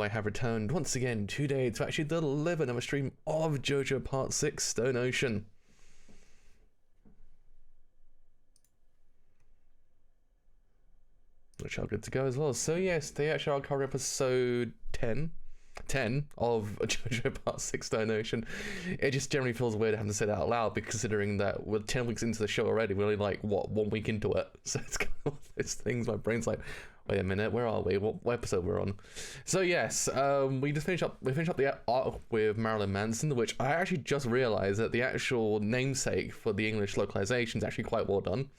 I have returned once again today to actually deliver another stream of JoJo Part 6 Stone Ocean. Which are good to go as well. So yes, they actually are covering episode 10 of JoJo Part 6 Stone Ocean. It just generally feels weird having to say that out loud, considering that we're 10 weeks into the show already. We're only like, what, 1 week into it? So it's kind of one of those things, my brain's like, wait a minute, where are we? What episode we're on? So yes, we finished up the arc with Marilyn Manson, which I actually just realized that the actual namesake for the English localization is actually quite well done.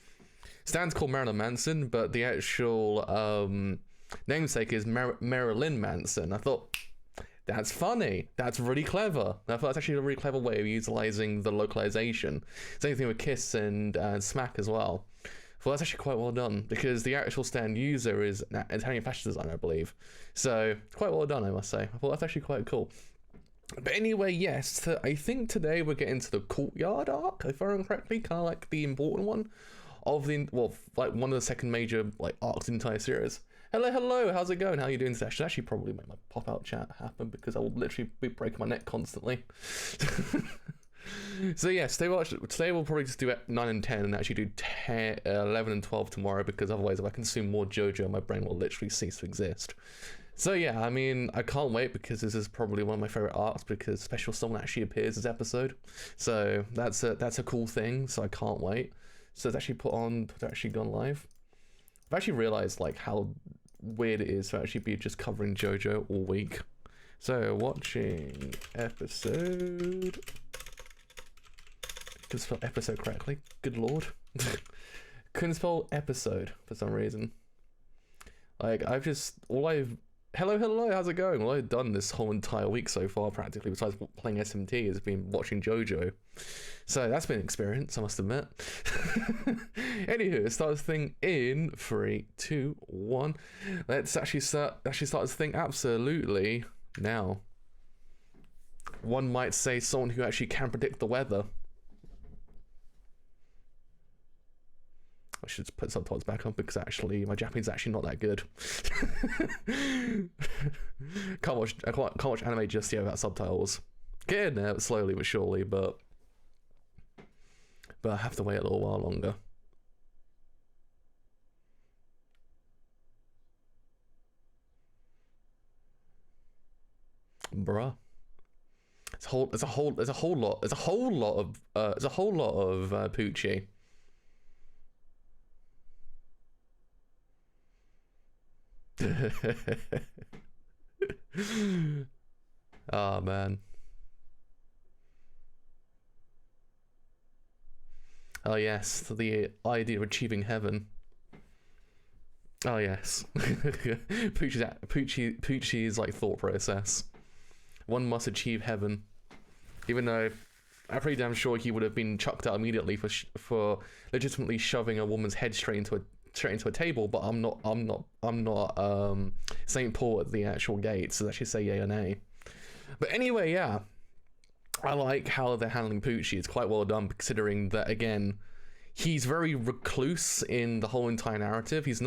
Stan's called Marilyn Manson, but the actual namesake is Marilyn Manson. I thought, that's funny. That's really clever. I thought that's actually a really clever way of utilizing the localization. Same thing with Kiss and Smack as well. Well, that's actually quite well done, because the actual Stan user is an Italian fashion designer, I believe. So, quite well done, I must say. I thought that's actually quite cool. But anyway, yes, I think today we're getting to the courtyard arc, if I remember correctly, kind of like the important one of the, well, like one of the second major like arcs in the entire series. Hello, how's it going? How are you doing today? I should actually probably make my pop-out chat happen, because I will literally be breaking my neck constantly. So yes, today we'll probably just do 9 and 10 and actually do 11 and 12 tomorrow, because otherwise if I consume more JoJo, my brain will literally cease to exist. So yeah, I mean, I can't wait, because this is probably one of my favorite arcs, because Special Someone actually appears this episode. So that's a cool thing, so I can't wait. So it's actually actually gone live. I've actually realized like how weird it is to actually be just covering JoJo all week. So watching episode, couldn't spell episode correctly, good lord. Couldn't spell episode for some reason. Like hello, how's it going? All I've done this whole entire week so far, practically, besides playing SMT, has been watching JoJo. So that's been an experience, I must admit. Anywho, let's start this thing in 3, 2, 1. Let's actually start this thing absolutely now. One might say someone who actually can predict the weather. I should just put subtitles back on, because actually my Japanese is actually not that good. I can't watch anime just yet without subtitles. Getting there slowly but surely, but I have to wait a little while longer. Bruh. There's a whole lot of Poochie. Oh man. Oh yes, the idea of achieving heaven. Oh yes. Poochie's like thought process. One must achieve heaven. Even though I'm pretty damn sure he would have been chucked out immediately for legitimately shoving a woman's head straight into a table, but I'm not St. Paul at the actual gates to actually say yay or nay. But anyway, yeah, I like how they're handling Poochie. It's quite well done, considering that, again, he's very recluse in the whole entire narrative. He's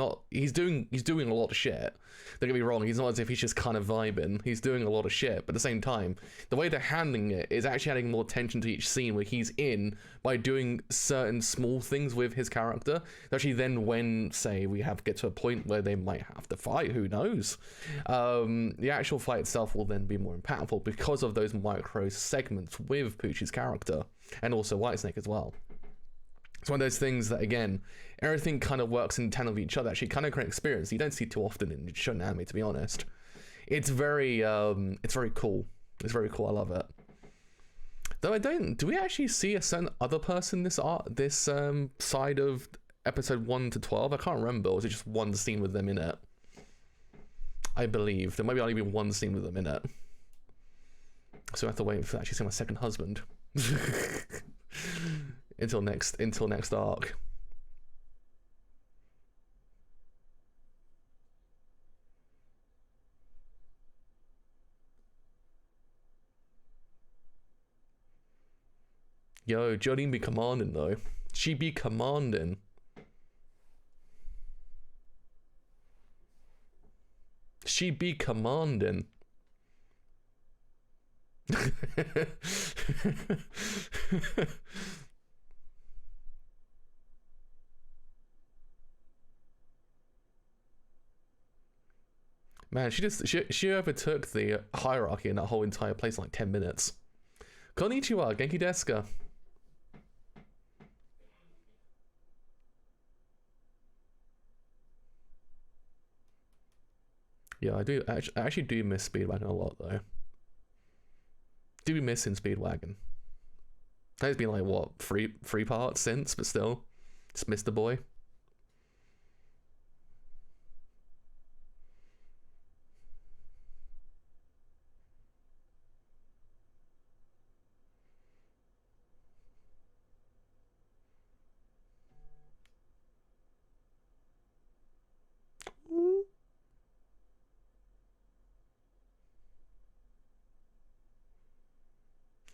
doing a lot of shit. Don't get me wrong, he's not as if he's just kind of vibing. He's doing a lot of shit, but at the same time, the way they're handling it is actually adding more tension to each scene where he's in by doing certain small things with his character. Actually, then when, say, we get to a point where they might have to fight, who knows? The actual fight itself will then be more impactful because of those micro segments with Poochie's character, and also Whitesnake as well. It's one of those things that, again, everything kind of works in tandem with each other. Actually, kind of great experience you don't see too often in shonen anime, to be honest. It's very cool. It's very cool. I love it. Though do we actually see a certain other person this side of episode 1 to 12? I can't remember. Or was it just one scene with them in it? I believe there might be only be one scene with them in it. So I have to wait for actually see my second husband. until next arc. Yo, Jolene be commanding though. She be commanding. She be commanding. Man, she overtook the hierarchy in that whole entire place in like 10 minutes. Konnichiwa, Genki desu ka? Yeah, I actually do miss Speedwagon a lot though. Do be missing Speedwagon. There's been like what, three parts since, but still, just miss the boy.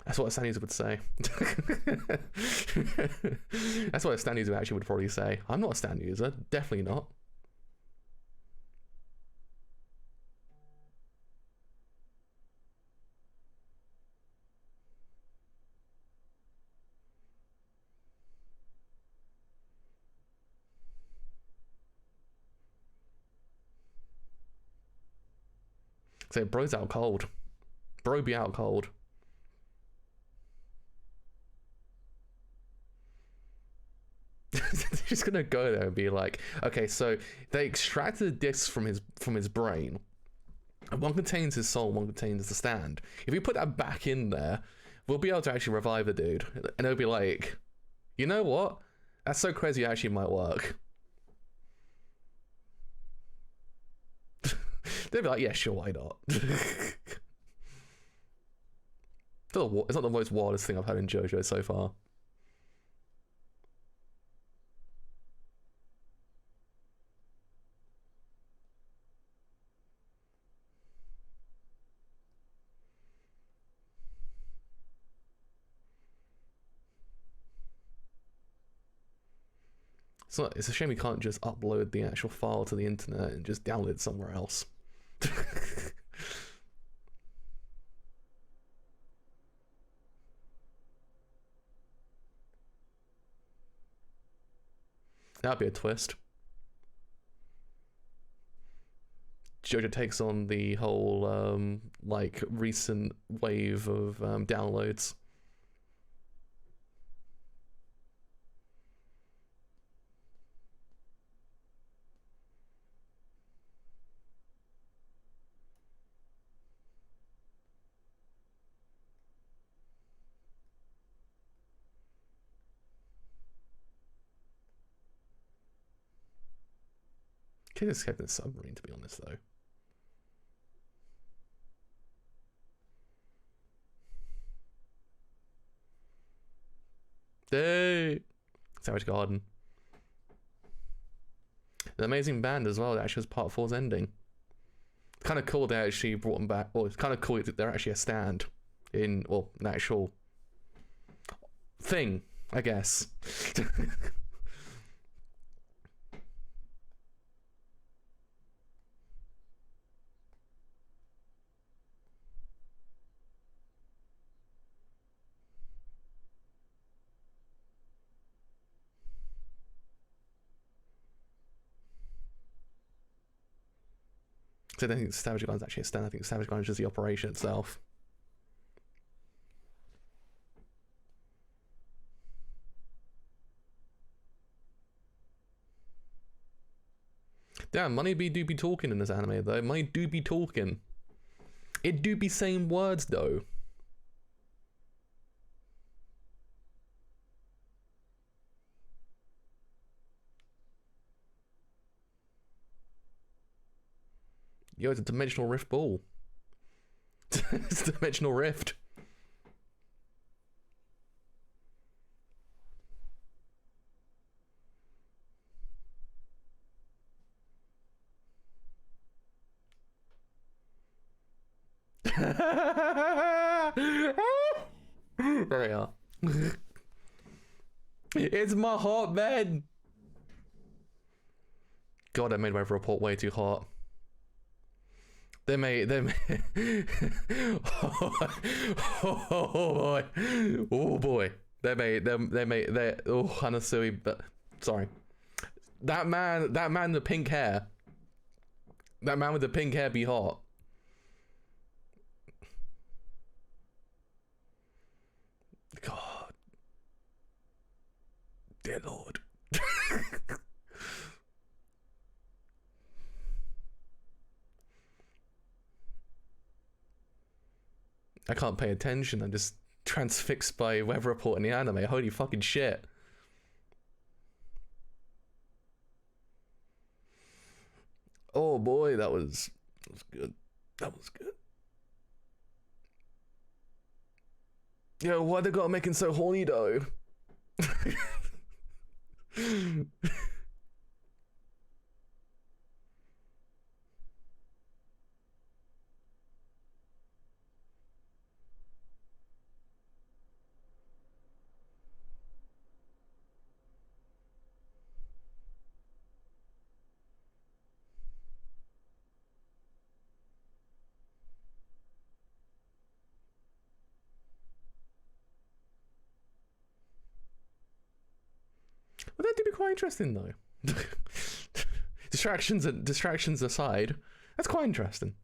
That's what a stand user would say. That's what a stand user actually would probably say. I'm not a stand user, definitely not. So bro's out cold. Bro be out cold. They're just gonna go there and be like, okay, so they extracted the discs from his brain. And one contains his soul, one contains the stand. If we put that back in there, we'll be able to actually revive the dude. And it'll be like, you know what? That's so crazy, it actually might work. They'll be like, yeah, sure, why not? It's not the most wildest thing I've heard in JoJo so far. It's a shame we can't just upload the actual file to the internet and just download it somewhere else. That'd be a twist. JoJo takes on the whole like recent wave of downloads. Kid escaped in a submarine, to be honest, though. Hey! Savage Garden. The amazing band as well, that actually was part 4's ending. Kind of cool they actually brought them back. Well, it's kind of cool that they're actually a stand in, well, an actual thing, I guess. So I don't think Savage Garden's actually a stand. I think Savage Garden's just the operation itself. Damn, money do be talking in this anime though. Money do be talking. It do be saying words though. Yo, it's a dimensional rift ball. It's a dimensional rift. There we are. It's my hot bed. God, I made my report way too hot. They may. Oh boy, oh boy. They may. Oh, Hanasui. But sorry, that man with the pink hair. That man with the pink hair be hot. God, dear Lord. I can't pay attention. I'm just transfixed by weather report in the anime. Holy fucking shit. Oh boy, that was good. That was good. Yo, why they gotta make him so horny though? Well, that did be quite interesting though. Distractions aside, that's quite interesting.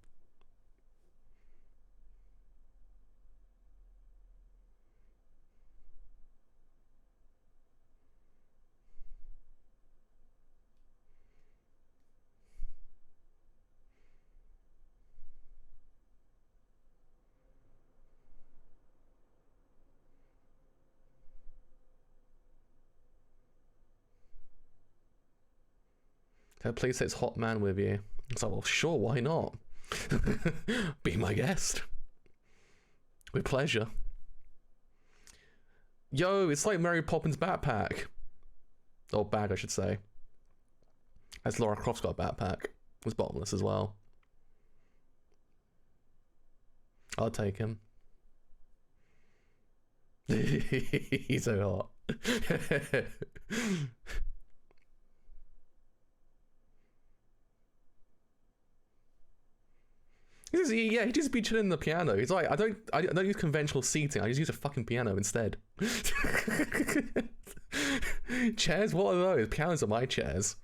Please say it's hot man with you. It's like, well, sure, why not? Be my guest. With pleasure. Yo, it's like Mary Poppins' backpack. Or bag, I should say. As Lara Croft's got a backpack. It's bottomless as well. I'll take him. He's so hot. Yeah, he just be chilling on the piano. He's like, I don't use conventional seating. I just use a fucking piano instead. Chairs? What are those? Pianos are my chairs.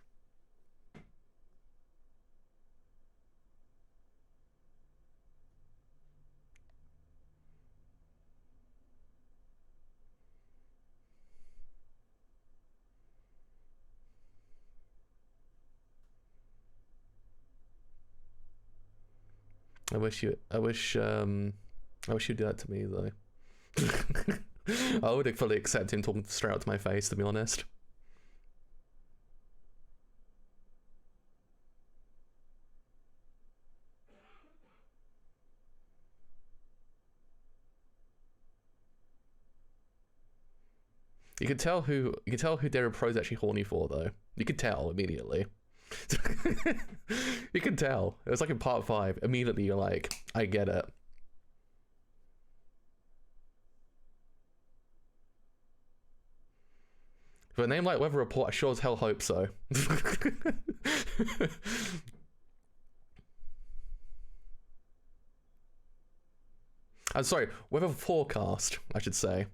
I wish you'd do that to me though. I would fully accept him talking straight out to my face, to be honest. You could tell who Daryl Pro's actually horny for though. You could tell immediately. You can tell. It was like in part 5. Immediately you're like, I get it. For a name like Weather Report, I sure as hell hope so. I'm sorry, weather forecast, I should say.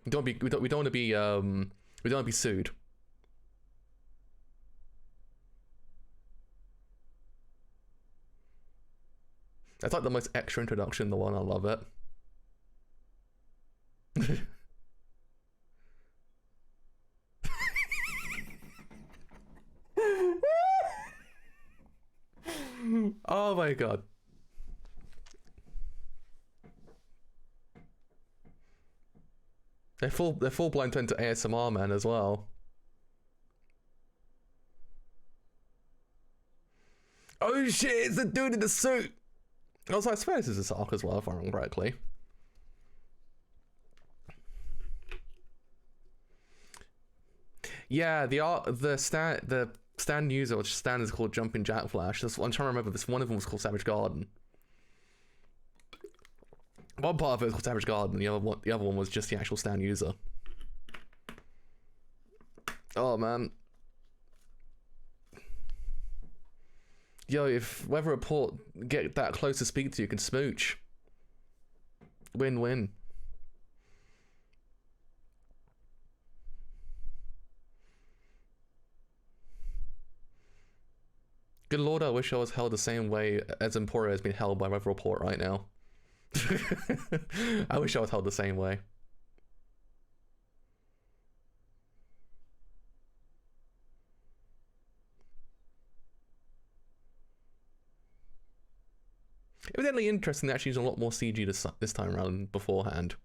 We don't want to be sued. That's like the most extra introduction in the one. I love it. Oh my god. They're full blown into ASMR man as well. Oh shit, it's the dude in the suit. I was like, I swear this is a arc as well, if I remember correctly. Yeah, the stand user, which stand is called Jumping Jack Flash. I'm trying to remember this. One of them was called Savage Garden. One part of it was called Savage Garden. The other one was just the actual stand user. Oh man. Yo, if Weather Report get that close to speak to you, can smooch. Win-win. Good lord, I wish I was held the same way as Emporio has been held by Weather Report right now. I wish I was held the same way. Evidently interesting, they actually use a lot more CG this time around than beforehand.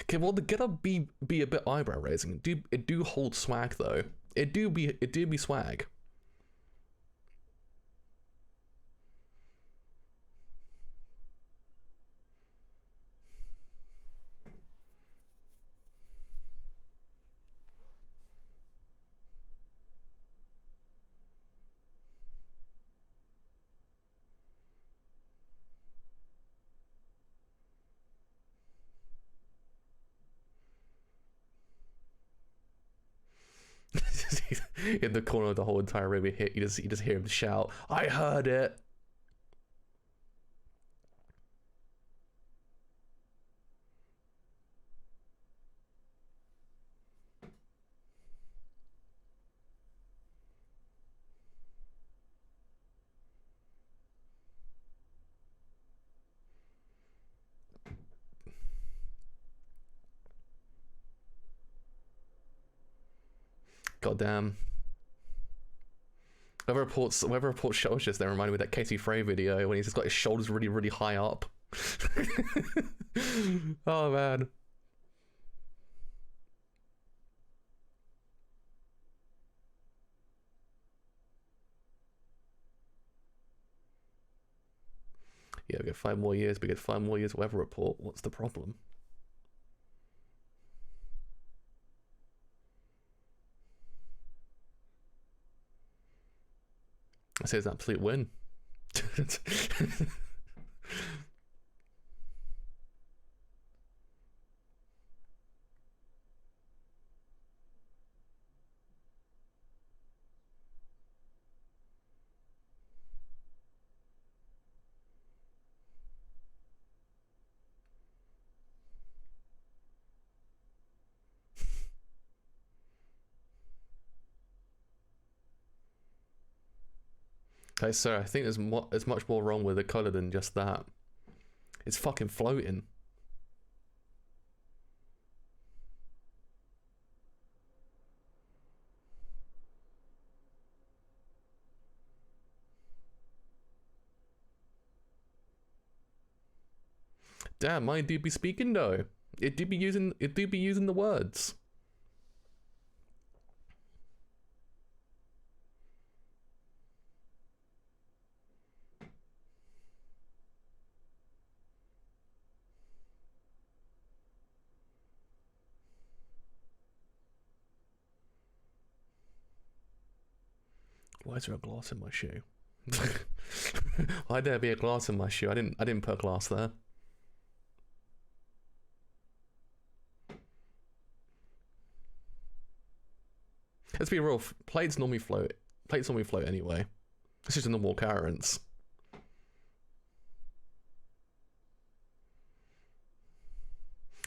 Okay, well, the get up be a bit eyebrow raising. It do hold swag though. It do be swag. In the corner of the whole entire room, you just hear him shout, "I heard it!" Goddamn. Weather Report shows just there reminded me of that Casey Frey video when he's just got his shoulders really, really high up. Oh man. Yeah, we get 5 more years. We get 5 more years Weather Report. What's the problem? I say it's an absolute win. Okay, sir, I think there's much more wrong with the colour than just that. It's fucking floating. Damn, mine do be speaking though. It do be using the words. Why is there a glass in my shoe? Why'd there be a glass in my shoe? I didn't put a glass there. Let's be real. Plates normally float anyway. It's just a normal occurrence.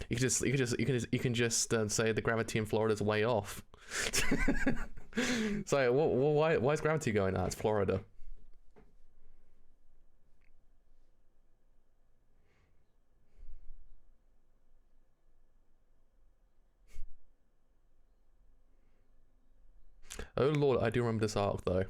You can just say the gravity in Florida is way off. So why is gravity going out? It's Florida. Oh lord, I do remember this arc though.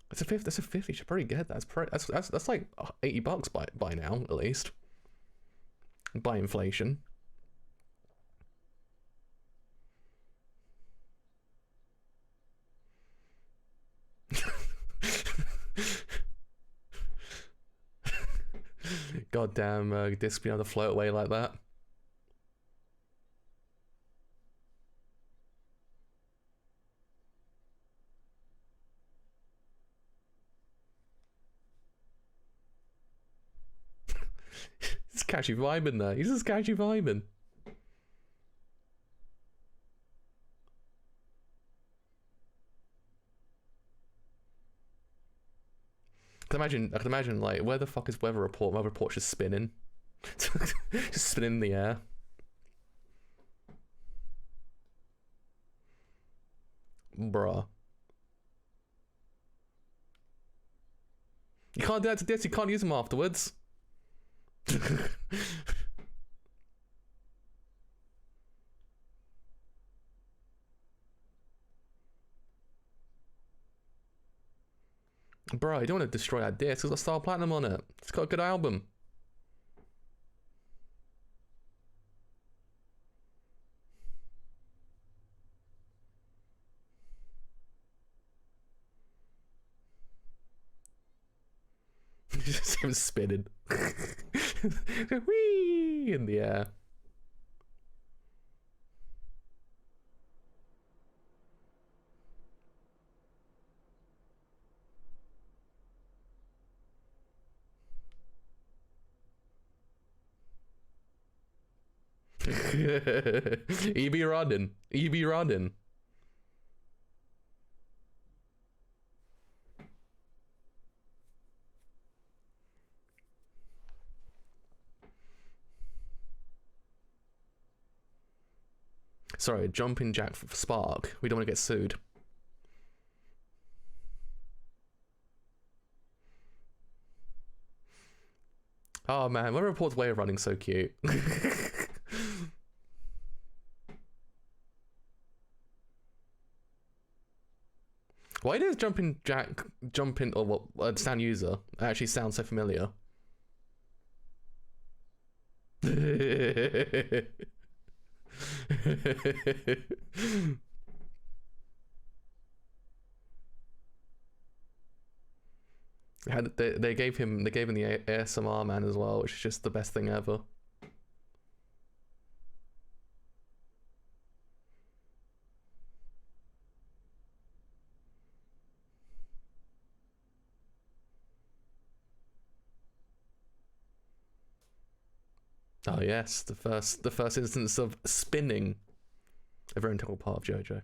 That's a 50. You should probably get that. That's like $80 by now at least. By inflation. goddamn disc being able to float away like that. He's catchy vibing there. He's just catchy vibing. I can imagine, like, where the fuck is weather report? Weather report's just spinning. Just spinning in the air. Bruh. You can't do that to this, you can't use them afterwards. Bro, you don't want to destroy that disc. It's got Star Platinum on it. It's got a good album. Just him spinning. Whee! In the air. He be running. He be running. Sorry, jumping jack for Spark. We don't want to get sued. Oh man, my report's way of running so cute. Why does jumping jack, or what, stand user actually sound so familiar? They gave him the ASMR man as well, which is just the best thing ever. Oh yes, the first instance of spinning, a very integral part of JoJo.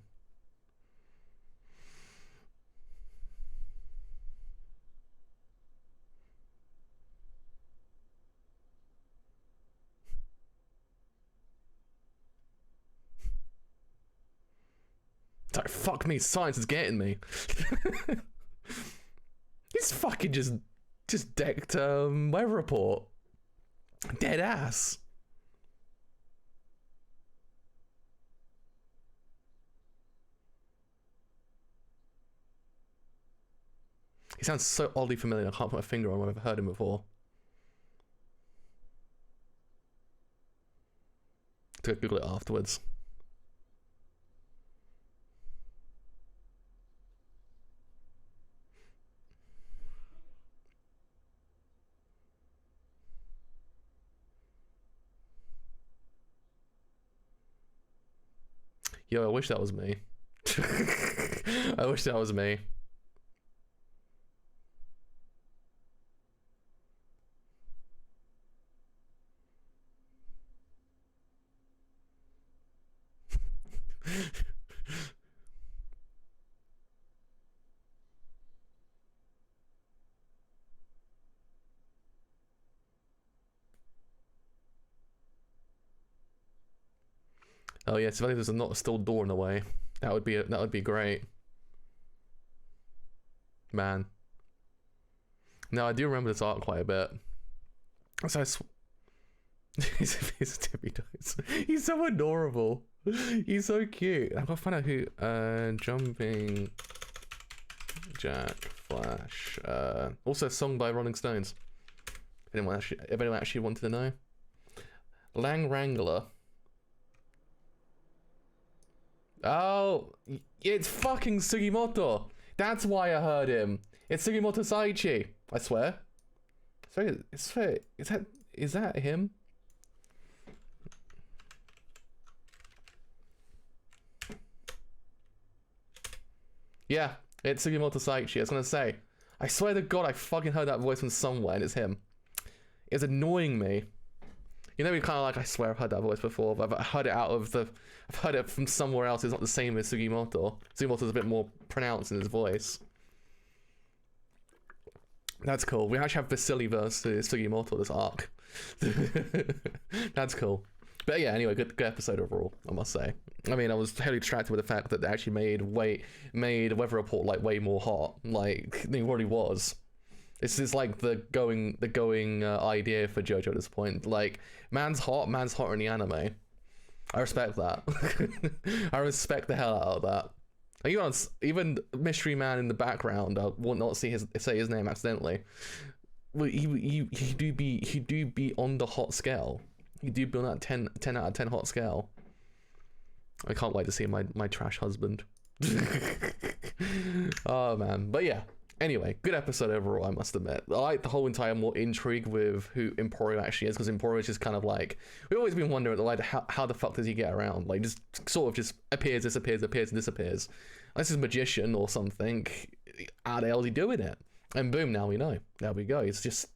It's like, fuck me, science is getting me. He's fucking just decked weather report. Dead ass. He sounds so oddly familiar. I can't put my finger on where I've heard him before. To Google it afterwards. Yo, I wish that was me. I wish that was me. Oh yes, if only there's not still door in the way. That would be great. Man. No, I do remember this art quite a bit. So he's so adorable. He's so cute. I've got to find out who Jumping Jack Flash. Also a song by Rolling Stones. If anyone actually wanted to know. Lang Wrangler. Oh, it's fucking Sugimoto. That's why I heard him. It's Sugimoto Saichi. I swear. Sorry, is Is that him? Yeah, it's Sugimoto Saichi. I was gonna say, I swear to God, I fucking heard that voice from somewhere, and it's him. It's annoying me. You know, we kind of like, I swear I've heard that voice before, but I've heard it I've heard it from somewhere else. It's not the same as Sugimoto. Sugimoto's a bit more pronounced in his voice. That's cool. We actually have Vasily versus Sugimoto this arc. That's cool. But yeah, anyway, good episode overall, I must say. I mean, I was totally distracted with the fact that they actually made Weather Report like way more hot, like than it already was. This is like the going idea for JoJo at this point. Like, man's hotter in the anime. I respect that. I respect the hell out of that. Even Mystery Man in the background, I will not say his name accidentally. Well, he do be on the hot scale. He do be on that 10 out of 10 hot scale. I can't wait to see my trash husband. Oh man, but yeah. Anyway, good episode overall, I must admit. I like the whole entire more intrigue with who Emporio actually is, because Emporio is just kind of like, we've always been wondering like how the fuck does he get around? Like, just sort of just appears, disappears, appears and disappears. This is a magician or something. How the hell is he doing it? And boom, now we know. There we go. He's just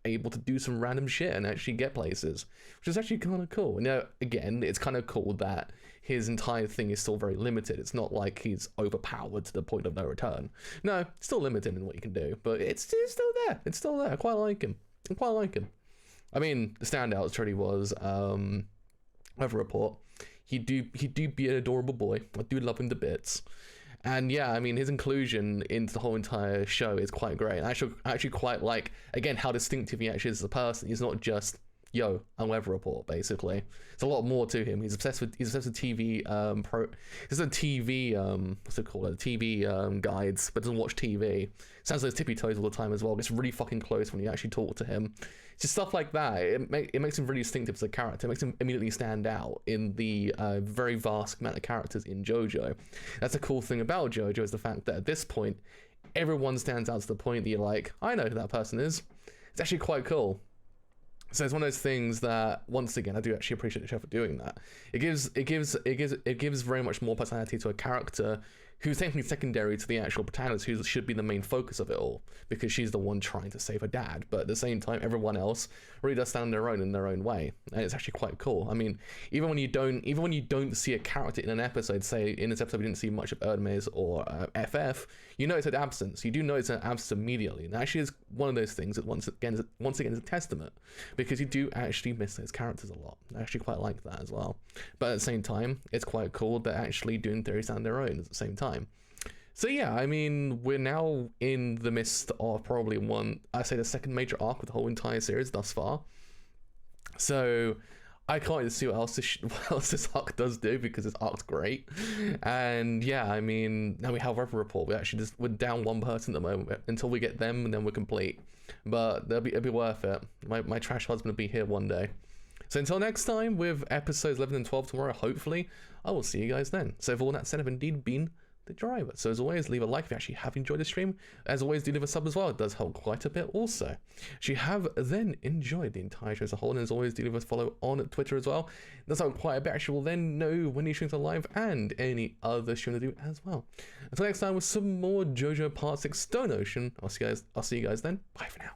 able to do some random shit and actually get places, which is actually kind of cool. Now, again, it's kind of cool that his entire thing is still very limited. It's not like he's overpowered to the point of no return. No, still limited in what he can do, but it's still there. It's still there. I quite like him. I mean, the standout truly was Weather Report. He do be an adorable boy. I do love him to bits. And yeah, I mean, his inclusion into the whole entire show is quite great. I actually quite like, again, how distinctive he actually is as a person. He's not just, yo, I'm Weather Report, basically. There's a lot more to him. He's obsessed with TV he's a TV what's it called? TV guides, but doesn't watch TV. Sounds like his tippy toes all the time as well. Gets really fucking close when you actually talk to him. It's just stuff like that. It makes him really distinctive as a character. It makes him immediately stand out in the very vast amount of characters in JoJo. That's a cool thing about JoJo, is the fact that at this point, everyone stands out to the point that you're like, I know who that person is. It's actually quite cool. So it's one of those things that, once again, I do actually appreciate the show for doing that. It gives very much more personality to a character who's technically secondary to the actual protagonist, who should be the main focus of it all, because she's the one trying to save her dad. But at the same time, everyone else really does stand on their own in their own way, and it's actually quite cool. I mean, even when you don't see a character in an episode, say in this episode we didn't see much of Hermes or FF, you notice an absence. You do notice an absence immediately, and actually is one of those things that once again is a testament, because you do actually miss those characters a lot. I actually quite like that as well. But at the same time, it's quite cool that actually doing theory stand on their own at the same time. So yeah, I mean, we're now in the midst of probably the second major arc of the whole entire series thus far. So I can't wait to see what else this arc does do, because this arc's great. And yeah, I mean, now we have Weather Report. We're down one person at the moment until we get them, and then we're complete. But it'll be worth it. My trash husband will be here one day. So until next time, with episodes 11 and 12 tomorrow, hopefully, I will see you guys then. So with all that said, I've indeed been the driver. So as always, leave a like if you actually have enjoyed the stream. As always, do leave a sub as well. It does help quite a bit also. If you have then enjoyed the entire show as a whole, and as always, do leave a follow on Twitter as well. It does help quite a bit. Actually, will then know when these streams are live and any other stream to do as well. Until next time, with some more JoJo Part 6 Stone Ocean, I'll see you guys then. Bye for now.